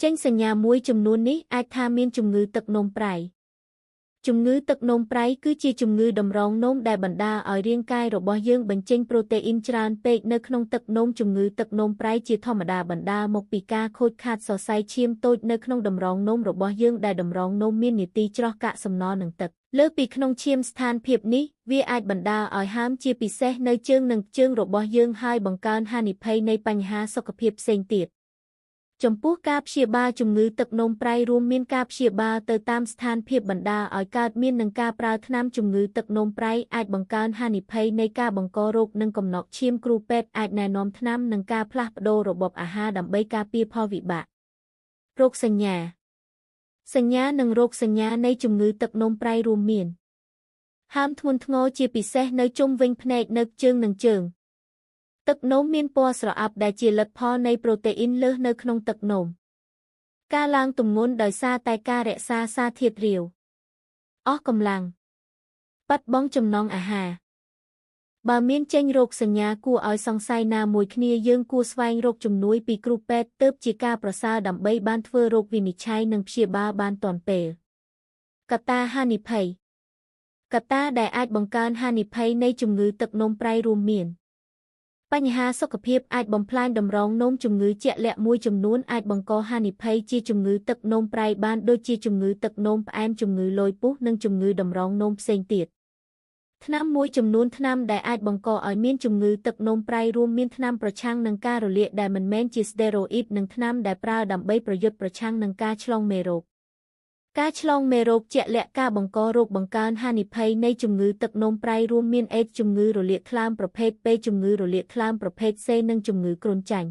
ចេញសញ្ញាមួយចំនួននេះអាចថាមានជំងឺទឹកនោមប្រៃជំងឺទឹកនោមប្រៃគឺជាជំងឺតម្រងនោមដែលបណ្ដាលឲ្យរាងកាយរបស់យើងបញ្ចេញប្រូតេអ៊ីនច្រើនពេកនៅក្នុងទឹកនោមជំងឺទឹកនោមប្រៃជាធម្មតាបណ្ដាលមកពីការខូចខាតសរសៃឈាមតូចនៅក្នុងតម្រងនោមរបស់យើងដែលតម្រងនោមមាននាទីច្រោះកាកសំណល់និងទឹកលើសពីក្នុងឈាមស្ថានភាពនេះវាអាចបណ្ដាលឲ្យហើមជាពិសេសនៅជើងនិងជើងរបស់យើងហើយបង្កើនហានិភ័យនៃបញ្ហាសុខភាពផ្សេងទៀតចំពោះការព្យាបាលជំងឺទឹកនោមប្រៃរួមមានការព្យាបាលទៅតាមស្ថានភាពបណ្ដាលឲ្យកើតមាននិងការប្រើថ្នាំជំងឺទឹកនោមប្រៃអាចបង្កើនហានិភ័យនៃការបង្ករោគនិងកំណកឈាមគ្រូពេទ្យអាចណែនាំថ្នាំនិងការផ្លាស់ប្ដូររបបអាហារដើម្បីការពារផលវិបាករោគសញ្ញានិងរោគសញ្ញានៃជំងឺទឹកនោមប្រៃរួមមានហើមធ្ងន់ធ្ងរជាពិសេសនៅជុំវិញភ្នែកនៅជើងនិងជើងទឹកនោមមានពណ៌ស្រអាប់ដែលជាលទ្ធផលនៃប្រូតេអ៊ីនលើសនៅក្នុងទឹកនោមការឡើងទម្ងន់ដោយសារតែការរក្សាសារធាតុរាវអស់កម្លាំងបាត់បង់ចំណង់អាហារបើមានចេញរោគសញ្ញាគួរឲ្យសង្ស័យណាមួយគ្នាយើងគួរស្វែងរកជំនួយពីគ្រូពេទ្យទើបជាការប្រសើរដើម្បីបានធ្វើរោគវិនិច្ឆ័យនិងព្យាបាលបានទាន់ពេលកត្តាហានិភ័យកត្តាដែលអាចបង្កើនហានិភ័យនៃជំងឺទឹកនោមប្រៃរួមមានបញ្ហាសុខភាពអាចបំផ្លាញតម្រងនោមជំងឺជាក់លាក់មួយចំនួនអាចបង្កហានិភ័យជាជំងឺទឹកនោមប្រៃបានដូចជាជំងឺទឹកនោមផ្អែមជំងឺលយពុះនិងជំងឺតម្រងនោមផ្សេងទៀតថ្នាំមួយចំនួនថ្នាំដែលអាចបង្កឲ្យមានជំងឺទឹកនោមប្រៃរួមមានថ្នាំប្រឆាំងនឹងការរលាកដែលមិនមែនជាស្តេរ៉ូអ៊ីតនិងថ្នាំដែលប្រើដើម្បីប្រយុទ្ធប្រឆាំងនឹងការឆ្លងមេរោគការឆ្លងមេរោគជាក់លាក់ការបង្ករោគបង្កើនហានិភ័យនៃជំងឺទឹកនោមប្រៃរួមមានអេដស៍ជំងឺរលាកថ្លើមប្រភេទ B ជំងឺរលាកថ្លើមប្រភេទ C និងជំងឺគ្រុនចាញ់